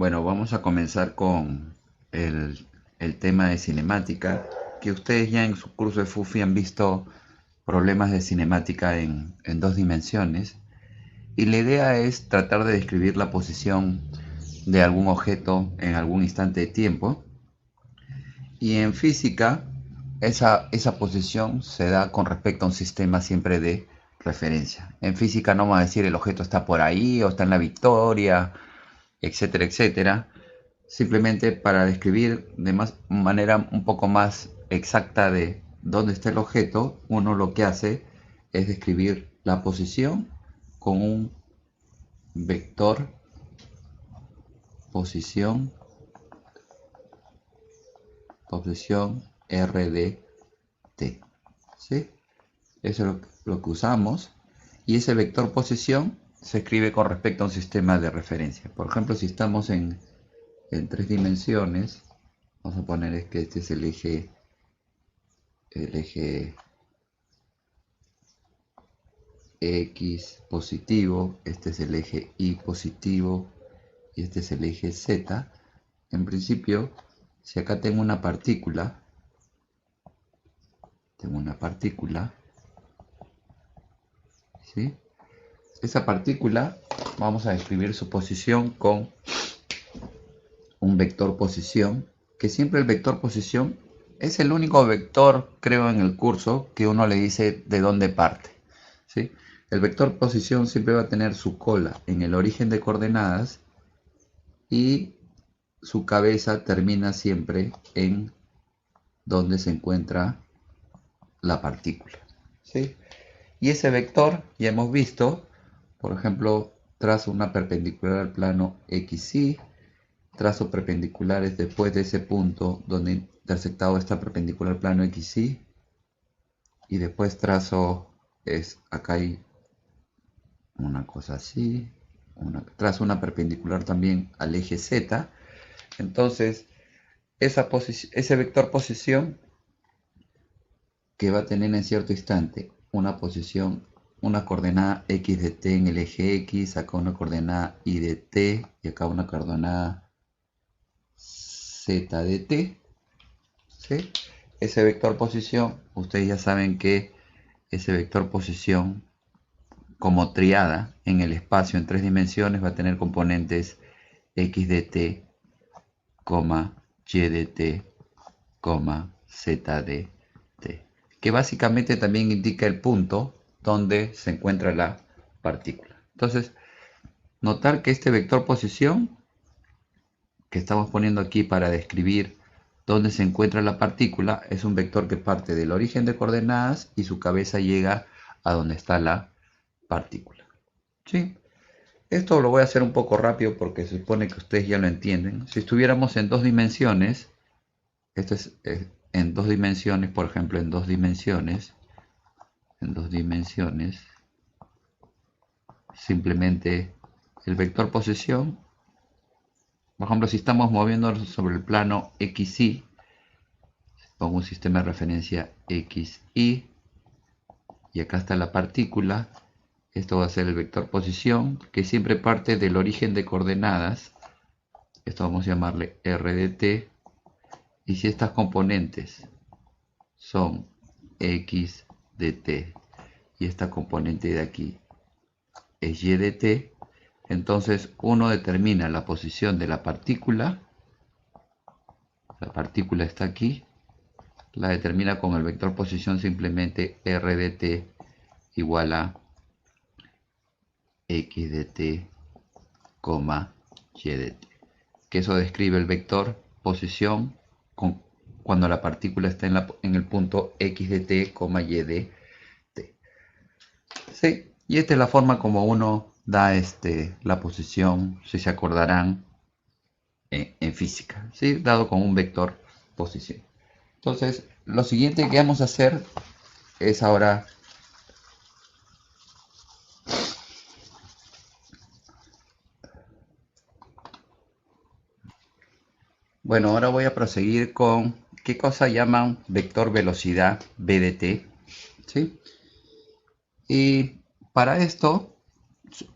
Bueno, vamos a comenzar con el tema de cinemática, que ustedes ya en su curso de FUFI han visto problemas de cinemática en dos dimensiones, y la idea es tratar de describir la posición de algún objeto en algún instante de tiempo, y en física esa posición se da con respecto a un sistema siempre de referencia. En física no vamos a decir el objeto está por ahí o está en la victoria, etcétera, etcétera, simplemente para describir de manera un poco más exacta de dónde está el objeto. Uno lo que hace es describir la posición con un vector posición, posición RDT, ¿sí? Eso es lo que usamos, y ese vector posición se escribe con respecto a un sistema de referencia. Por ejemplo, si estamos en tres dimensiones, vamos a poner que este es el eje X positivo, este es el eje Y positivo y este es el eje Z. En principio, si acá tengo una partícula, ¿sí? Esa partícula vamos a describir su posición con un vector posición, que siempre el vector posición es el único vector, creo, en el curso que uno le dice de dónde parte, ¿sí? El vector posición siempre va a tener su cola en el origen de coordenadas y su cabeza termina siempre en donde se encuentra la partícula, ¿sí? Y ese vector, ya hemos visto, por ejemplo, trazo una perpendicular al plano XY, trazo perpendiculares después de ese punto donde intersectado está perpendicular al plano XY, y después trazo, acá hay una cosa así, trazo una perpendicular también al eje Z. Entonces, ese vector posición que va a tener en cierto instante una posición, una coordenada x de t en el eje X, acá una coordenada y de t, y acá una coordenada z de t, ¿sí? Ese vector posición, ustedes ya saben que ese vector posición, como triada en el espacio en tres dimensiones, va a tener componentes x de t, y de t, z de t, que básicamente también indica el punto donde se encuentra la partícula. Entonces, notar que este vector posición que estamos poniendo aquí para describir dónde se encuentra la partícula es un vector que parte del origen de coordenadas y su cabeza llega a donde está la partícula, ¿sí? Esto lo voy a hacer un poco rápido porque se supone que ustedes ya lo entienden. Si estuviéramos en dos dimensiones, esto es en dos dimensiones, por ejemplo, en dos dimensiones, simplemente el vector posición, por ejemplo, si estamos moviéndonos sobre el plano XY, pongo un sistema de referencia XY, y acá está la partícula. Esto va a ser el vector posición, que siempre parte del origen de coordenadas. Esto vamos a llamarle R de t. Y si estas componentes son x de t y esta componente de aquí es y de t, entonces uno determina la posición de la partícula está aquí, la determina con el vector posición simplemente R de t igual a x de t, y de t, que eso describe el vector posición cuando la partícula está en el punto x de t, y de t. Sí, y esta es la forma como uno da la posición, si se acordarán, en física, ¿sí? Dado con un vector posición. Entonces, lo siguiente que vamos a hacer es ahora bueno, ahora voy a proseguir con qué cosa llaman vector velocidad v de t, ¿sí? Y para esto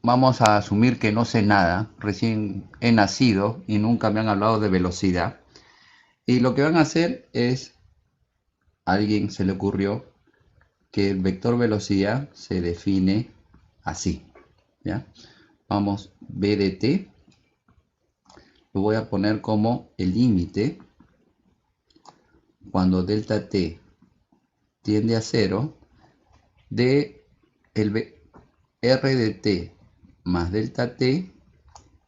vamos a asumir que no sé nada, recién he nacido y nunca me han hablado de velocidad. Y lo que van a hacer es, a alguien se le ocurrió que el vector velocidad se define así, ¿ya? Vamos, b de t, lo voy a poner como el límite cuando delta t tiende a 0 de r de t más delta t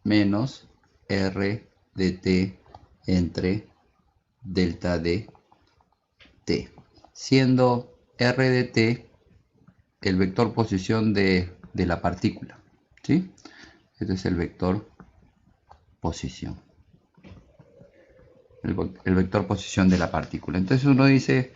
menos r de t entre delta de t, siendo r de t el vector posición de la partícula, ¿sí? Este es el vector posición, el vector posición de la partícula. Entonces uno dice,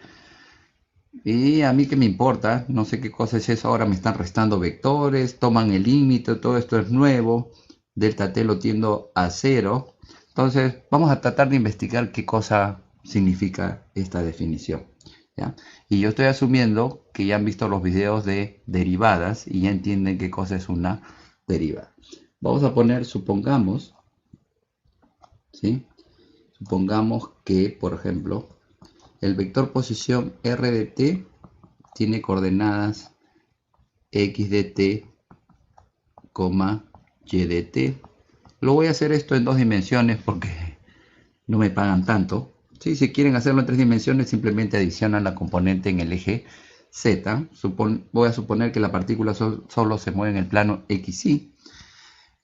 y a mí qué me importa, no sé qué cosa es eso, ahora me están restando vectores, toman el límite, todo esto es nuevo, delta t lo tiendo a 0. Entonces vamos a tratar de investigar qué cosa significa esta definición, ¿ya? Y yo estoy asumiendo que ya han visto los videos de derivadas y ya entienden qué cosa es una derivada. Vamos a poner, supongamos, ¿sí? Supongamos que, por ejemplo, el vector posición r de t tiene coordenadas x de t, y de t. Lo voy a hacer esto en 2 dimensiones porque no me pagan tanto. ¿Sí? Si quieren hacerlo en 3 dimensiones, simplemente adicionan la componente en el eje z. Voy a suponer que la partícula solo se mueve en el plano xy.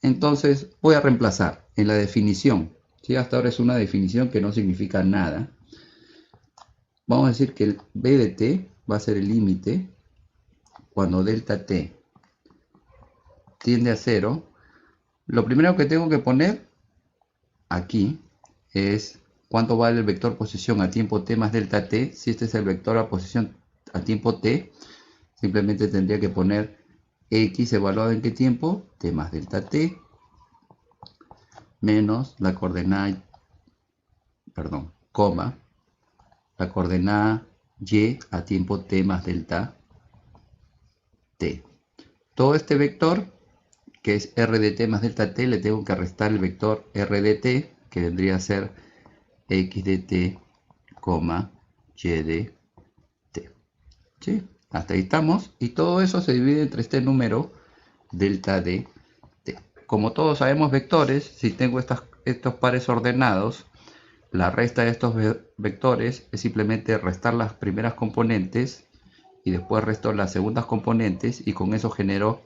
Entonces voy a reemplazar en la definición. ¿Sí? Hasta ahora es una definición que no significa nada. Vamos a decir que el b de t va a ser el límite cuando delta t tiende a 0. Lo primero que tengo que poner aquí es cuánto vale el vector posición a tiempo t más delta t. Si este es el vector a posición a tiempo t, simplemente tendría que poner x evaluado en qué tiempo, t más delta t, menos la coordenada, perdón, coma, la coordenada y a tiempo t más delta t. Todo este vector, que es r de t más delta t, le tengo que restar el vector r de t, que vendría a ser x de t, y de t. ¿Sí? Hasta ahí estamos. Y todo eso se divide entre este número, delta de t. Como todos sabemos vectores, si tengo estos pares ordenados, la resta de estos vectores es simplemente restar las primeras componentes y después resto las segundas componentes y con eso genero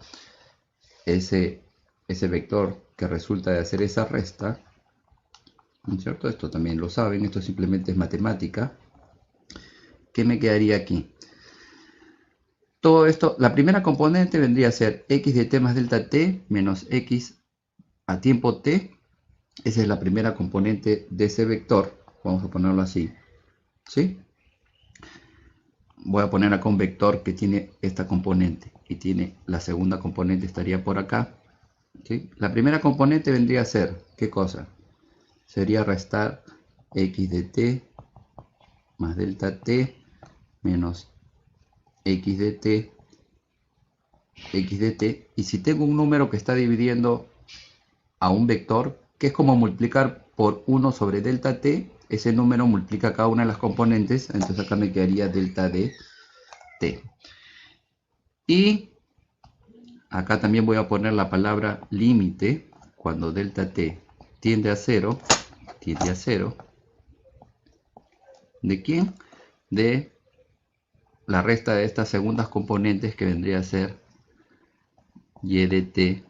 ese vector que resulta de hacer esa resta, ¿no es cierto? Esto también lo saben, esto simplemente es matemática. ¿Qué me quedaría aquí? Todo esto, la primera componente vendría a ser x de t más delta t menos x a tiempo t. Esa es la primera componente de ese vector. Vamos a ponerlo así, ¿sí? Voy a poner acá un vector que tiene esta componente y tiene la segunda componente, estaría por acá, ¿sí? La primera componente vendría a ser, ¿qué cosa? Sería restar x de t más delta t menos x de t, y si tengo un número que está dividiendo a un vector, que es como multiplicar por 1 sobre delta t, ese número multiplica cada una de las componentes, entonces acá me quedaría delta de t. Y acá también voy a poner la palabra límite, cuando delta t tiende a 0, ¿de quién? De la resta de estas segundas componentes que vendría a ser y de t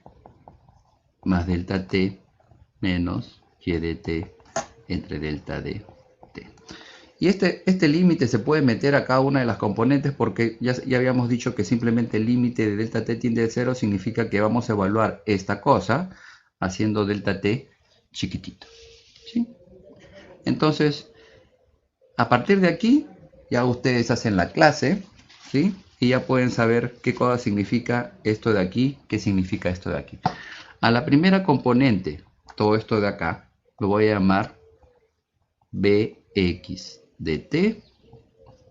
más delta t menos y de t entre delta de t. Y este límite se puede meter a cada una de las componentes porque ya habíamos dicho que simplemente el límite de delta t tiende a 0 significa que vamos a evaluar esta cosa haciendo delta t chiquitito, ¿sí? Entonces, a partir de aquí, ya ustedes hacen la clase, ¿sí? Y ya pueden saber qué cosa significa esto de aquí, qué significa esto de aquí. A la primera componente, todo esto de acá, lo voy a llamar bx de t,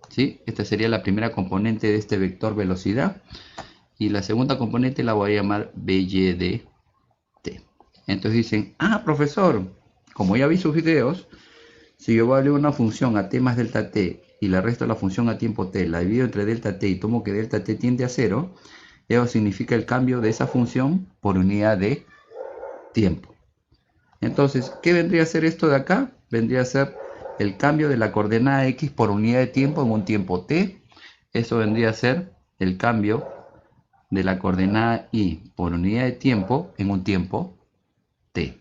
¿sí? Esta sería la primera componente de este vector velocidad. y la segunda componente la voy a llamar by de t. Entonces dicen, ah, profesor, como ya vi sus videos, si yo valgo una función a t más delta t y le resto la función a tiempo t, la divido entre delta t y tomo que delta t tiende a 0, eso significa el cambio de esa función por unidad de tiempo. Entonces, ¿qué vendría a ser esto de acá? Vendría a ser el cambio de la coordenada x por unidad de tiempo en un tiempo t. Eso vendría a ser el cambio de la coordenada y por unidad de tiempo en un tiempo t.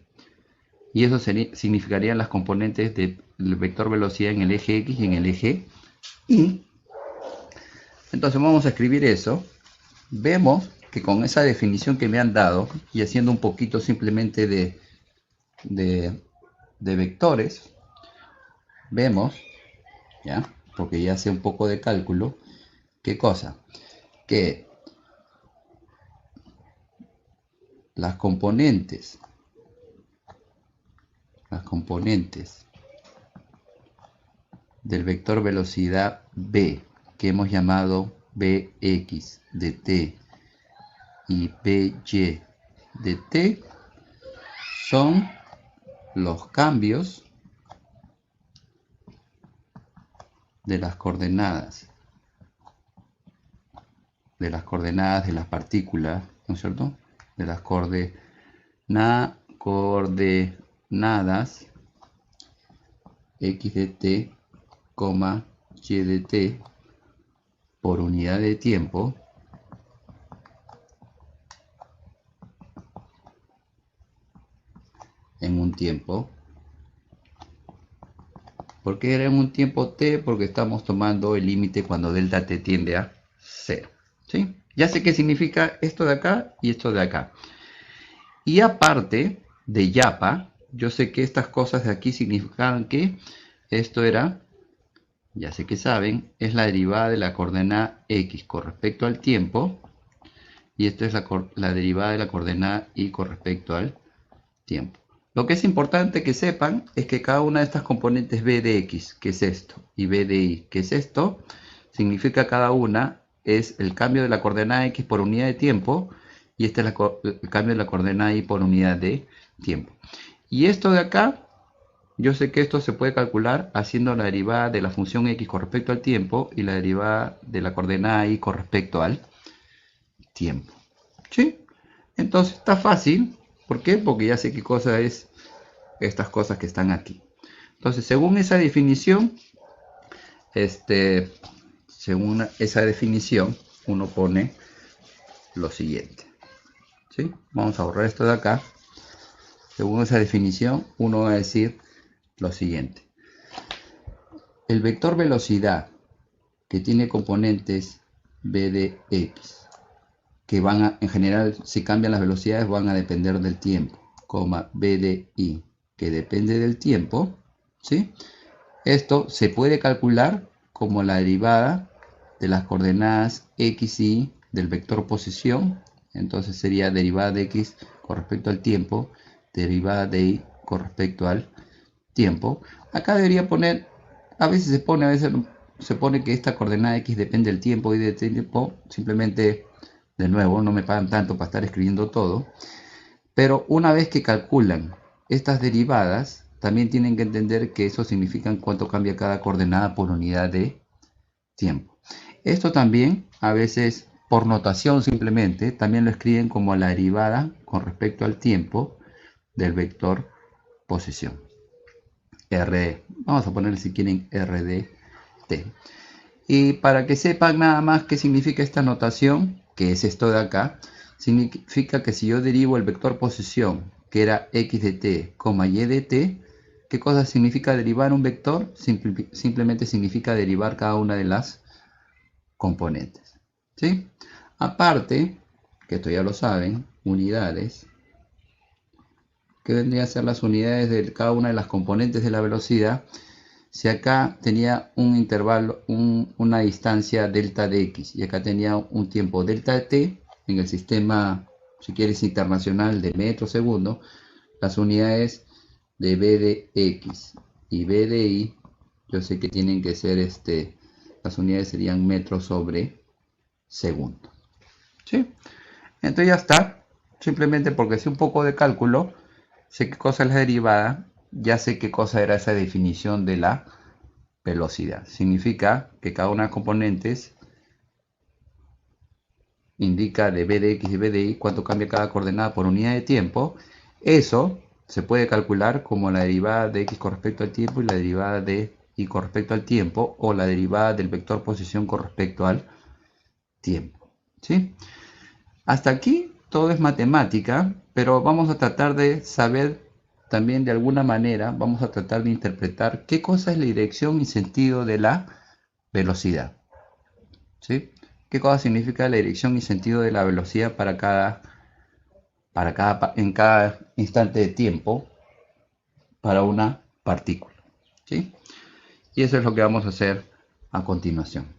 Y eso significarían las componentes del vector velocidad en el eje x y en el eje y. Entonces vamos a escribir eso. Vemos que con esa definición que me han dado y haciendo un poquito simplemente de vectores, vemos, ¿ya? Porque ya sé un poco de cálculo, ¿qué cosa? Que las componentes del vector velocidad b, que hemos llamado bx de t y by de t, son los cambios de las coordenadas de las partículas, ¿no es cierto? De las coordenadas x de t, y de t por unidad de tiempo en un tiempo. ¿Por qué era en un tiempo t? Porque estamos tomando el límite cuando delta t tiende a 0. ¿Sí? Ya sé qué significa esto de acá y esto de acá. Y aparte de YAPA, yo sé que estas cosas de aquí significaban que esto era, ya sé que saben, es la derivada de la coordenada x con respecto al tiempo. Y esto es la derivada de la coordenada y con respecto al tiempo. Lo que es importante que sepan es que cada una de estas componentes b de x, que es esto, y b de y, que es esto, significa cada una es el cambio de la coordenada x por unidad de tiempo, y este es el cambio de la coordenada y por unidad de tiempo. Y esto de acá, yo sé que esto se puede calcular haciendo la derivada de la función x con respecto al tiempo y la derivada de la coordenada y con respecto al tiempo. ¿Sí? Entonces está fácil. ¿Por qué? Porque ya sé qué cosa es estas cosas que están aquí. Entonces, según esa definición, uno pone lo siguiente. ¿Sí? Vamos a borrar esto de acá. Según esa definición, uno va a decir lo siguiente. El vector velocidad que tiene componentes b de x, que van a, en general, si cambian las velocidades, van a depender del tiempo, b de y, que depende del tiempo, ¿sí? Esto se puede calcular como la derivada de las coordenadas x y y del vector posición. Entonces sería derivada de x con respecto al tiempo, derivada de y con respecto al tiempo. Acá debería poner, a veces se pone que esta coordenada x depende del tiempo y del tiempo. Simplemente, de nuevo, no me pagan tanto para estar escribiendo todo. Pero una vez que calculan estas derivadas, también tienen que entender que eso significa cuánto cambia cada coordenada por unidad de tiempo. Esto también, a veces, por notación simplemente, también lo escriben como la derivada con respecto al tiempo del vector posición. RD. Vamos a ponerle, si quieren, RDT. Y para que sepan nada más qué significa esta notación, que es esto de acá, significa que si yo derivo el vector posición, que era x de t, y de t, ¿qué cosa significa derivar un vector? Simplemente significa derivar cada una de las componentes. ¿Sí? Aparte, que esto ya lo saben, unidades, que vendrían a ser las unidades de cada una de las componentes de la velocidad. Si acá tenía un intervalo, una distancia delta de x, y acá tenía un tiempo delta de t, en el sistema, si quieres, internacional de metros segundo, las unidades de b de x y b de y, yo sé que tienen que ser, las unidades serían metros sobre segundo. ¿sí? Entonces ya está. Simplemente porque sé un poco de cálculo, sé qué cosa es la derivada, ya sé qué cosa era esa definición de la velocidad. Significa que cada una de las componentes indica de b de x y b de y cuánto cambia cada coordenada por unidad de tiempo. Eso se puede calcular como la derivada de x con respecto al tiempo y la derivada de y con respecto al tiempo, o la derivada del vector posición con respecto al tiempo, ¿sí? Hasta aquí todo es matemática, pero vamos a tratar de saber también de alguna manera, vamos a tratar de interpretar qué cosa es la dirección y sentido de la velocidad, ¿sí? ¿Qué cosa significa la dirección y sentido de la velocidad en cada instante de tiempo para una partícula, ¿sí? Y eso es lo que vamos a hacer a continuación.